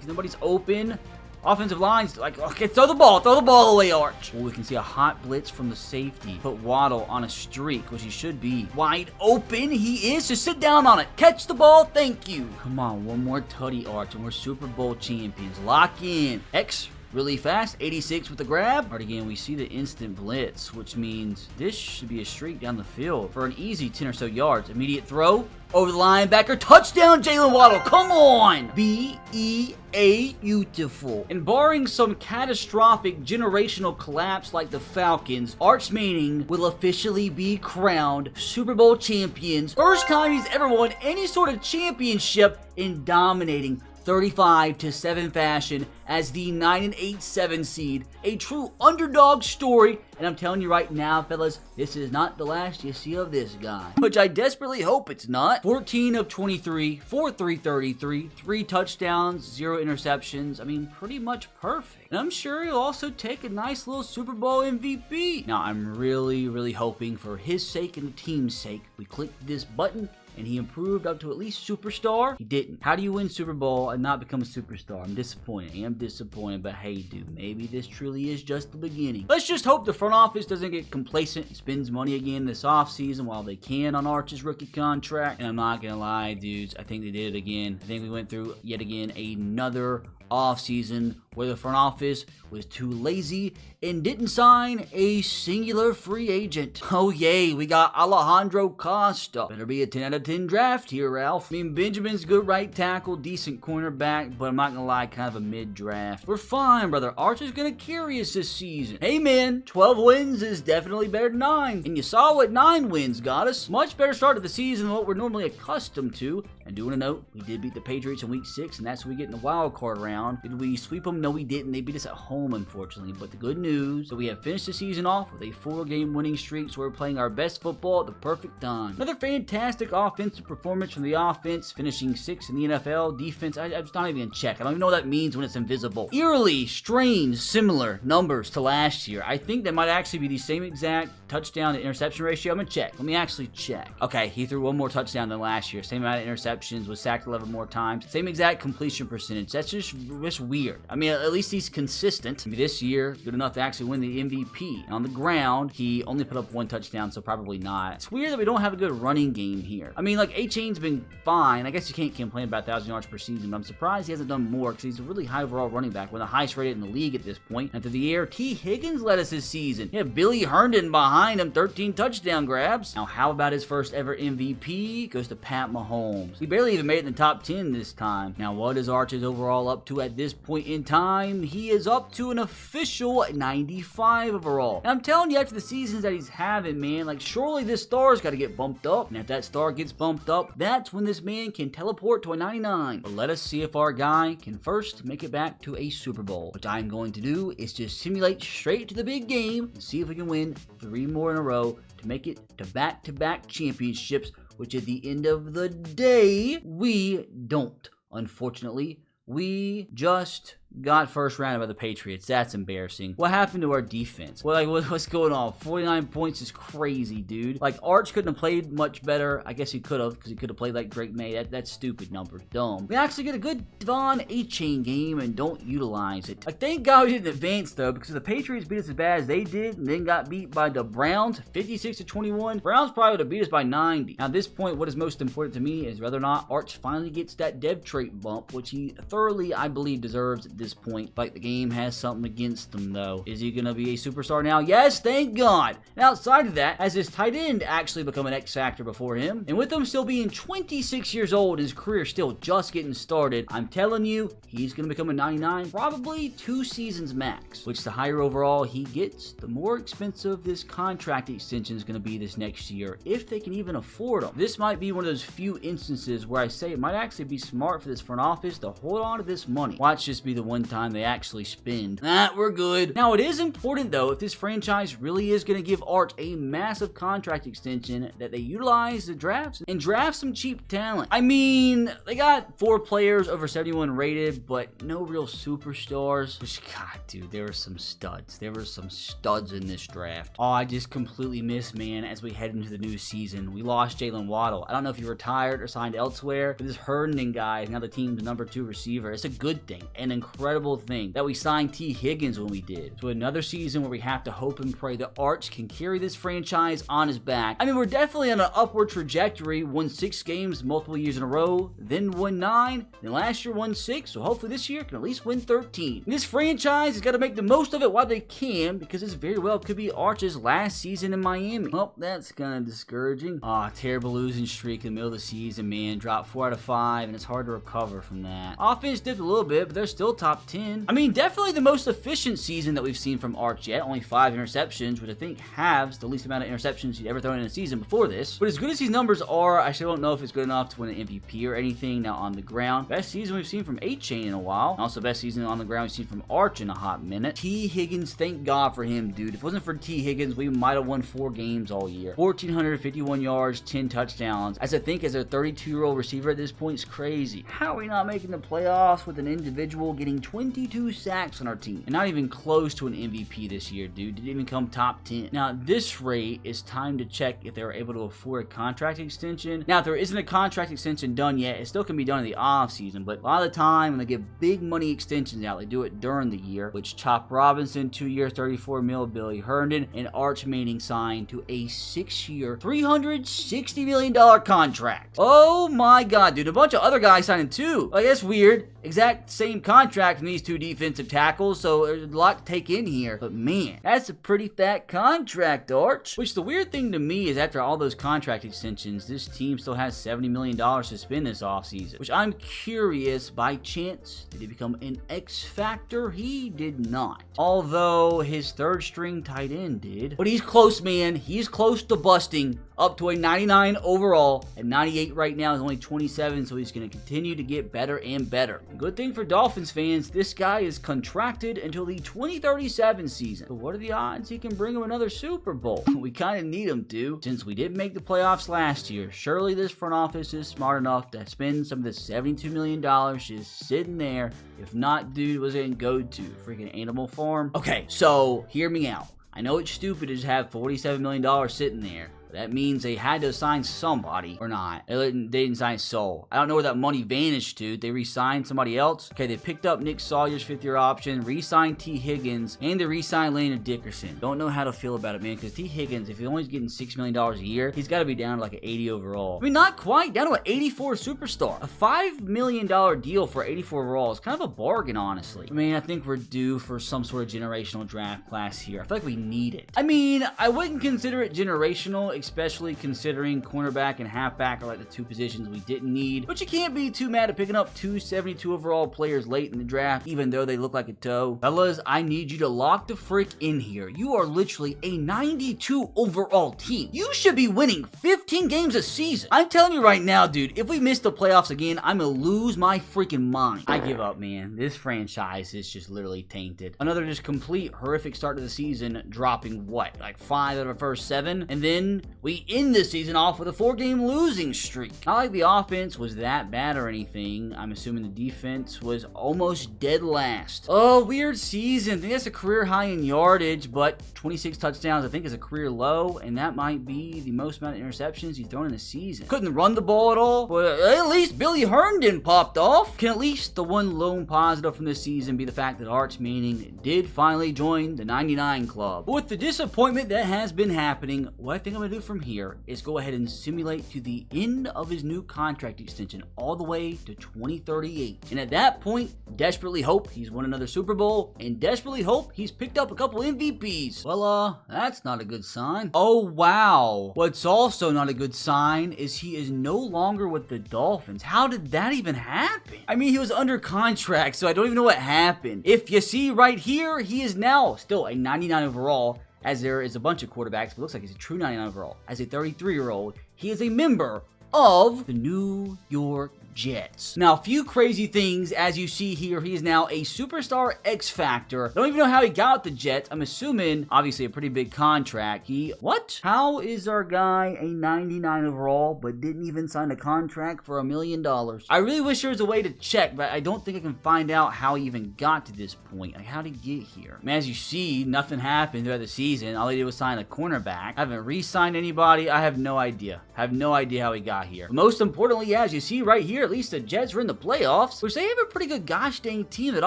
nobody's open. Offensive lines, like, okay, throw the ball away, Arch. Well, we can see a hot blitz from the safety. Put Waddle on a streak, which he should be. Wide open, he is. Just sit down on it. Catch the ball, thank you. Come on, one more tutty, Arch, and we're Super Bowl champions. Lock in. X. Really fast, 86 with the grab. All right, again, we see the instant blitz, which means this should be a streak down the field for an easy 10 or so yards. Immediate throw over the linebacker. Touchdown, Jalen Waddle. Come on. B-E-A, beautiful. And barring some catastrophic generational collapse like the Falcons, Arch Manning will officially be crowned Super Bowl champions. First time he's ever won any sort of championship in dominating 35-7 fashion as the 9-8-7 seed. A true underdog story, and I'm telling you right now, fellas, this is not the last you see of this guy. Which I desperately hope it's not. 14 of 23, 4-3-33, 3 touchdowns, 0 interceptions. I mean, pretty much perfect. And I'm sure he'll also take a nice little Super Bowl MVP. Now, I'm really hoping for his sake and the team's sake, we clicked this button and he improved up to at least superstar. He didn't. How do you win Super Bowl and not become a superstar? I'm disappointed. I am disappointed, but hey, dude, maybe this truly is just the beginning. Let's just hope the front office doesn't get complacent and spends money again this offseason while they can on Arch's rookie contract. And I'm not gonna lie, dudes, I think they did it again. I think we went through yet again another offseason where the front office was too lazy and didn't sign a singular free agent. Oh yay, we got Alejandro Costa. Better be a 10 out of 10 draft here, Ralph. I mean, Benjamin's good right tackle, decent cornerback, but I'm not gonna lie, kind of a mid-draft. We're fine, brother. Arch is gonna carry us this season. Hey man, 12 wins is definitely better than 9. And you saw what 9 wins got us. Much better start to the season than what we're normally accustomed to. And doing a note, we did beat the Patriots in week 6, and that's what we get in the wild card round. Did we sweep them? No, we didn't. They beat us at home, unfortunately. But the good news is that we have finished the season off with a 4-game winning streak, so we're playing our best football at the perfect time. Another fantastic offensive performance from the offense, finishing 6th in the NFL. Defense, I'm just not even gonna check. I don't even know what that means when it's invisible. Eerily strange, similar numbers to last year. I think that might actually be the same exact touchdown to interception ratio. I'm gonna check. Let me actually check. Okay, he threw one more touchdown than last year. Same amount of interceptions, was sacked 11 more times. Same exact completion percentage. That's just weird. I mean, at least he's consistent. I mean, this year, good enough to actually win the MVP. And on the ground, he only put up 1 touchdown, so probably not. It's weird that we don't have a good running game here. I mean, like, A-Chain's been fine. I guess you can't complain about 1,000 yards per season, but I'm surprised he hasn't done more because he's a really high overall running back, one of the highest rated in the league at this point. And through the air, T. Higgins led us this season. Yeah, Billy Herndon behind him, 13 touchdown grabs. Now, how about his first ever MVP? Goes to Pat Mahomes. He barely even made it in the top 10 this time. Now, what is Arch's overall up to at this point in time? He is up to an official 95 overall. And I'm telling you, after the seasons that he's having, man, like, surely this star's got to get bumped up. And if that star gets bumped up, that's when this man can teleport to a 99. But let us see if our guy can first make it back to a Super Bowl. What I'm going to do is just simulate straight to the big game and see if we can win 3 more in a row to make it to back-to-back championships, which at the end of the day, we don't. Unfortunately, we just got first rounded by the Patriots. That's embarrassing. What happened to our defense? Well, like, what's going on? 49 points is crazy, dude. Like, Arch couldn't have played much better. I guess he could have, because he could have played like Drake May. That's stupid number. Dumb. We actually get a good Devon A-Chain game and don't utilize it. Like, thank God we didn't advance, though, because the Patriots beat us as bad as they did and then got beat by the Browns, 56-21. Browns probably would have beat us by 90. Now, at this point, what is most important to me is whether or not Arch finally gets that dev trait bump, which he thoroughly, I believe, deserves at at this point. Like the game has something against him though. Is he gonna be a superstar now? Yes, thank God. And outside of that, has his tight end actually become an X factor before him? And with him still being 26 years old, his career still just getting started, I'm telling you, he's gonna become a 99, probably 2 seasons max. Which the higher overall he gets, the more expensive this contract extension is gonna be this next year, if they can even afford them. This might be one of those few instances where I say it might actually be smart for this front office to hold on to this money. Watch this be the one time they actually spend. We're good. Now, it is important though, if this franchise really is going to give Arch a massive contract extension, that they utilize the drafts and draft some cheap talent. I mean, they got 4 players over 71 rated, but no real superstars. Which, God, dude, there were some studs. There were some studs in this draft. Oh, I just completely miss, man, as we head into the new season. We lost Jalen Waddle. I don't know if he retired or signed elsewhere, but this Herndon guy is now the team's number 2 receiver. It's a good thing, an incredible thing that we signed T. Higgins when we did. So another season where we have to hope and pray that Arch can carry this franchise on his back. I mean, we're definitely on an upward trajectory. Won 6 games multiple years in a row, then won 9, then last year won 6, so hopefully this year can at least win 13. And this franchise has got to make the most of it while they can, because this very well could be Arch's last season in Miami. Well, that's kind of discouraging. Terrible losing streak in the middle of the season, man. Dropped 4 out of 5, and it's hard to recover from that. Offense dipped a little bit, but they're still top 10. I mean, definitely the most efficient season that we've seen from Arch yet. Only 5 interceptions, which I think halves the least amount of interceptions he'd ever thrown in a season before this. But as good as these numbers are, I still don't know if it's good enough to win an MVP or anything. Now on the ground, best season we've seen from A-Chain in a while. Also best season on the ground we've seen from Arch in a hot minute. T. Higgins, thank God for him, dude. If it wasn't for T. Higgins, we might have won 4 games all year. 1,451 yards, 10 touchdowns. As I think as a 32-year-old receiver at this point is crazy. How are we not making the playoffs with an individual getting 22 sacks on our team? And not even close to an MVP this year, dude. Didn't even come top 10. Now, at this rate, it's time to check if they were able to afford a contract extension. Now, if there isn't a contract extension done yet, it still can be done in the off season, but a lot of the time when they give big money extensions out, they do it during the year, which Chop Robinson, 2 years, 34 mil, Billy Herndon, and Arch Manning signed to a 6-year, $360 million contract. Oh my God, dude. A bunch of other guys signing too. Like, that's weird. Exact same contract from these 2 defensive tackles, so there's a lot to take in here. But man, that's a pretty fat contract, Arch. Which the weird thing to me is after all those contract extensions, this team still has $70 million to spend this offseason. Which I'm curious, by chance, did he become an X factor? He did not. Although his 3rd string tight end did. But he's close, man. He's close to busting up to a 99 overall. At 98 right now, he's only 27, so he's going to continue to get better and better. Good thing for Dolphins fans, this guy is contracted until the 2037 season. But what are the odds he can bring him another Super Bowl? We kind of need him to, since we didn't make the playoffs last year. Surely this front office is smart enough to spend some of the $72 million just sitting there. If not, dude, was it going to go to freaking Animal Farm? Okay, so hear me out. I know it's stupid to just have $47 million sitting there. That means they had to assign somebody, or not. They didn't sign Soul. I don't know where that money vanished to. They re-signed somebody else. Okay, they picked up Nick Sawyer's 5th-year option, re-signed T. Higgins, and they re-signed Landon Dickerson. Don't know how to feel about it, man, because T. Higgins, if he's only getting $6 million a year, he's got to be down to like an 80 overall. I mean, not quite. Down to an 84 superstar. A $5 million deal for 84 overall is kind of a bargain, honestly. I mean, I think we're due for some sort of generational draft class here. I feel like we need it. I mean, I wouldn't consider it generational, especially considering cornerback and halfback are like the 2 positions we didn't need. But you can't be too mad at picking up 2 72 overall players late in the draft, even though they look like a toe. Fellas, I need you to lock the frick in here. You are literally a 92 overall team. You should be winning 15 games a season. I'm telling you right now, dude, if we miss the playoffs again, I'm gonna lose my freaking mind. I give up, man. This franchise is just literally tainted. Another just complete horrific start to the season, dropping what, like 5 out of our first 7, and then we end this season off with a 4-game losing streak. Not like the offense was that bad or anything. I'm assuming the defense was almost dead last. Oh, weird season. I think that's a career high in yardage, but 26 touchdowns I think is a career low, and that might be the most amount of interceptions he's thrown in a season. Couldn't run the ball at all, but at least Billy Herndon popped off. Can at least the one lone positive from this season be the fact that Arch Manning did finally join the 99 club. But with the disappointment that has been happening, what I think I'm gonna do do from here is go ahead and simulate to the end of his new contract extension, all the way to 2038. And at that point, desperately hope he's won another Super Bowl, and desperately hope he's picked up a couple MVPs. Well, that's not a good sign. Oh, wow. What's also not a good sign is he is no longer with the Dolphins. How did that even happen? I mean, he was under contract, so I don't even know what happened. If you see right here, he is now still a 99 overall, as there is a bunch of quarterbacks, but it looks like he's a true 99 overall. As a 33-year-old, he is a member of the New York Jets. Now, a few crazy things. As you see here, he is now a superstar X Factor. Don't even know how he got the Jets. I'm assuming, obviously, a pretty big contract. What? How is our guy a 99 overall, but didn't even sign a contract for $1 million? I really wish there was a way to check, but I don't think I can find out how he even got to this point. Like, how did he get here? I mean, as you see, nothing happened throughout the season. All he did was sign a cornerback. I haven't re-signed anybody. I have no idea. I have no idea how he got here. But most importantly, as you see right here, at least the Jets are in the playoffs, which they have a pretty good gosh dang team. That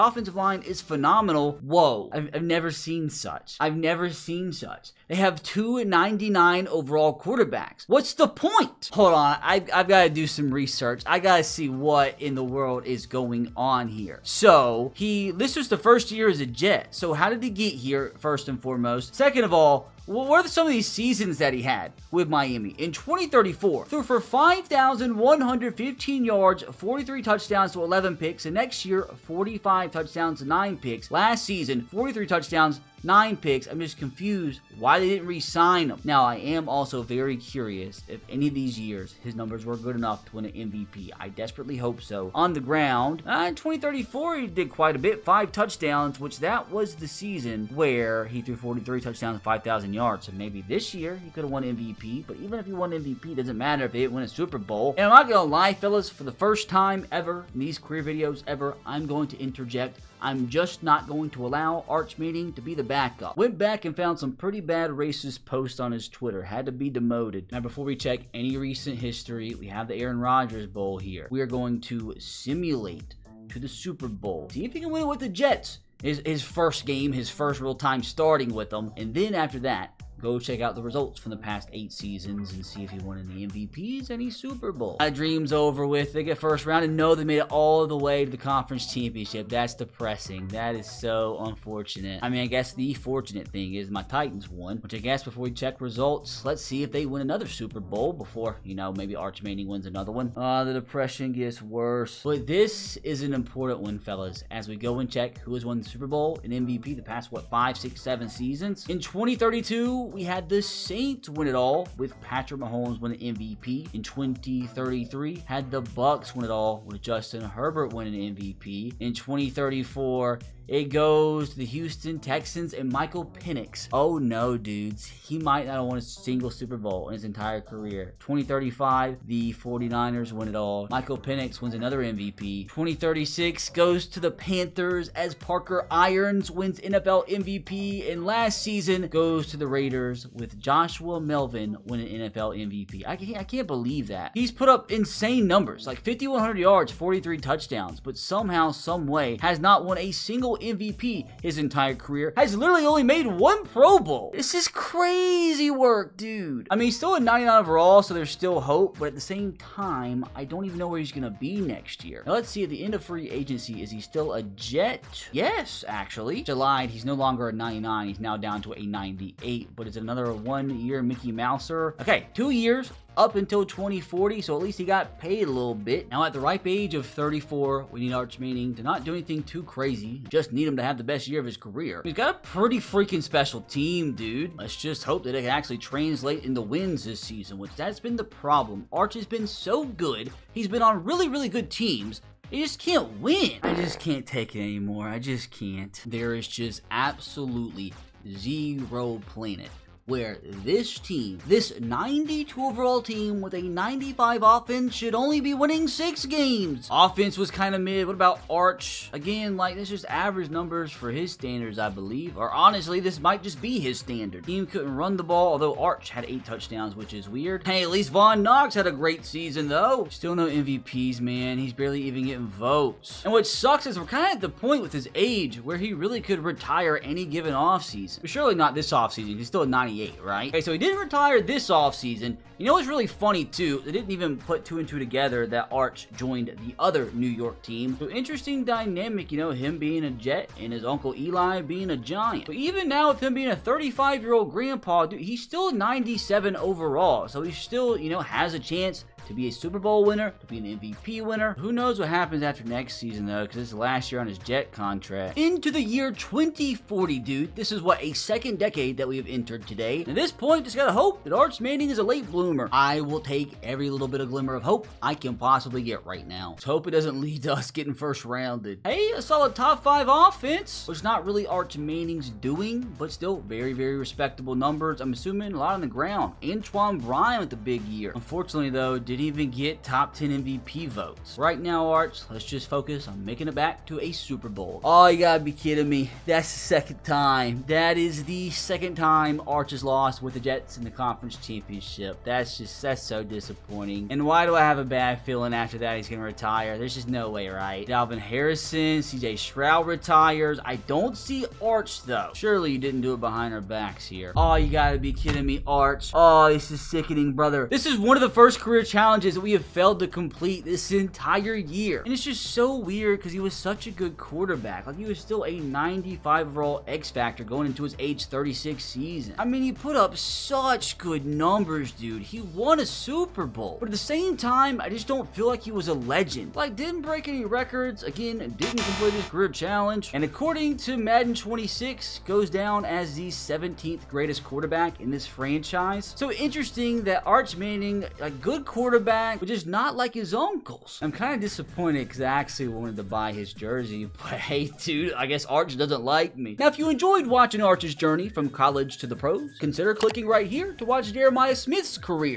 offensive line is phenomenal. Whoa. I've never seen such. I've never seen such. They have 299 overall quarterbacks. What's the point? Hold on. I've got to do some research. I got to see what in the world is going on here. So, this was the first year as a Jet. So, how did he get here, first and foremost? Second of all, what are some of these seasons that he had with Miami? In 2034, threw for 5,115 yards, 43 touchdowns to 11 picks. And next year, 45 touchdowns to 9 picks. Last season, 43 touchdowns, 9 picks. I'm just confused why they didn't re-sign him. Now, I am also very curious if any of these years his numbers were good enough to win an MVP. I desperately hope so. On the ground, in 2034, he did quite a bit. 5 touchdowns, which that was the season where he threw 43 touchdowns and 5,000 yards. So maybe this year he could have won MVP. But even if he won MVP, it doesn't matter if they didn't win a Super Bowl. And I'm not going to lie, fellas, for the first time ever in these career videos ever, I'm going to interject. I'm just not going to allow Arch Manning to be the backup. Went back and found some pretty bad racist posts on his Twitter. Had to be demoted. Now, before we check any recent history, we have the Aaron Rodgers Bowl here. We are going to simulate to the Super Bowl. See if he can win it with the Jets. His first game, his first real time starting with them. And then after that, go check out the results from the past 8 seasons and see if he won any MVPs, any Super Bowl. My dream's over with. They get first round and know they made it all the way to the conference championship. That's depressing. That is so unfortunate. I mean, I guess the fortunate thing is my Titans won, which I guess before we check results, let's see if they win another Super Bowl before, maybe Arch Manning wins another one. The depression gets worse. But this is an important one, fellas, as we go and check who has won the Super Bowl and MVP the past, 5, 6, 7 seasons. In 2032, we had the Saints win it all with Patrick Mahomes winning MVP. In 2033, had the Bucks win it all with Justin Herbert winning MVP. In 2034, it goes to the Houston Texans and Michael Penix. Oh no, dudes. He might not have won a single Super Bowl in his entire career. 2035, the 49ers win it all. Michael Penix wins another MVP. 2036 goes to the Panthers as Parker Irons wins NFL MVP. And last season goes to the Raiders with Joshua Melvin winning NFL MVP. I can't believe that. He's put up insane numbers, like 5,100 yards, 43 touchdowns, but somehow, some way, has not won a single MVP his entire career, has literally only made 1 Pro Bowl. This is crazy work, dude. I mean, he's still a 99 overall, so there's still hope, but at the same time, I don't even know where he's gonna be next year. Now, let's see, at the end of free agency, is he still a Jet? Yes, actually. July, he's no longer a 99, he's now down to a 98, but it's another 1-year Mickey Mouser. Okay, 2 years, up until 2040, so at least he got paid a little bit. Now, at the ripe age of 34, we need Arch Manning to not do anything too crazy. Just need him to have the best year of his career. He's got a pretty freaking special team, dude. Let's just hope that it can actually translate into wins this season, which that's been the problem. Arch has been so good. He's been on really, really good teams. He just can't win. I just can't take it anymore. I just can't. There is just absolutely zero planet where this team, this 92 overall team with a 95 offense, should only be winning 6 games. Offense was kind of mid. What about Arch? Again, that's just average numbers for his standards, I believe. Or honestly, this might just be his standard. Team couldn't run the ball, although Arch had 8 touchdowns, which is weird. Hey, at least Von Knox had a great season, though. Still no MVPs, man. He's barely even getting votes. And what sucks is we're kind of at the point with his age where he really could retire any given offseason. But surely not this offseason. He's still a 99. 28, right? Okay, so he didn't retire this offseason. You know what's really funny too? They didn't even put 2 and 2 together that Arch joined the other New York team. So interesting dynamic, you know, him being a Jet and his uncle Eli being a Giant. But even now with him being a 35-year-old grandpa, dude, he's still 97 overall. So he still, you know, has a chance to be a Super Bowl winner, to be an MVP winner. Who knows what happens after next season though, because this is last year on his Jet contract. Into the year 2040, dude. This is what, a second decade that we have entered today. And at this point, just gotta hope that Arch Manning is a late bloomer. I will take every little bit of glimmer of hope I can possibly get right now. Let's hope it doesn't lead to us getting first rounded. Hey, a solid top 5 offense, which not really Arch Manning's doing, but still very, very respectable numbers. I'm assuming a lot on the ground. Antoine Bryant with the big year. Unfortunately though, didn't even get top 10 MVP votes. Right now, Arch, let's just focus on making it back to a Super Bowl. Oh, you gotta be kidding me. That's the second time. That is the second time Arch has lost with the Jets in the conference championship. That's so disappointing. And why do I have a bad feeling after that he's gonna retire? There's just no way, right? Dalvin Harrison, CJ Stroud retires. I don't see Arch though. Surely you didn't do it behind our backs here. Oh, you gotta be kidding me, Arch. Oh, this is sickening, brother. This is one of the first career challenges that we have failed to complete this entire year. And it's just so weird because he was such a good quarterback. Like, he was still a 95 overall X Factor going into his age 36 season. I mean, he put up such good numbers, dude. He won a Super Bowl. But at the same time, I just don't feel like he was a legend. Like, didn't break any records. Again, didn't complete his career challenge. And according to Madden 26, goes down as the 17th greatest quarterback in this franchise. So interesting that Arch Manning, a good quarterback, but just not like his uncles. I'm kind of disappointed because I actually wanted to buy his jersey, but hey, dude, I guess Arch doesn't like me. Now, if you enjoyed watching Arch's journey from college to the pros, consider clicking right here to watch Jeremiah Smith's career.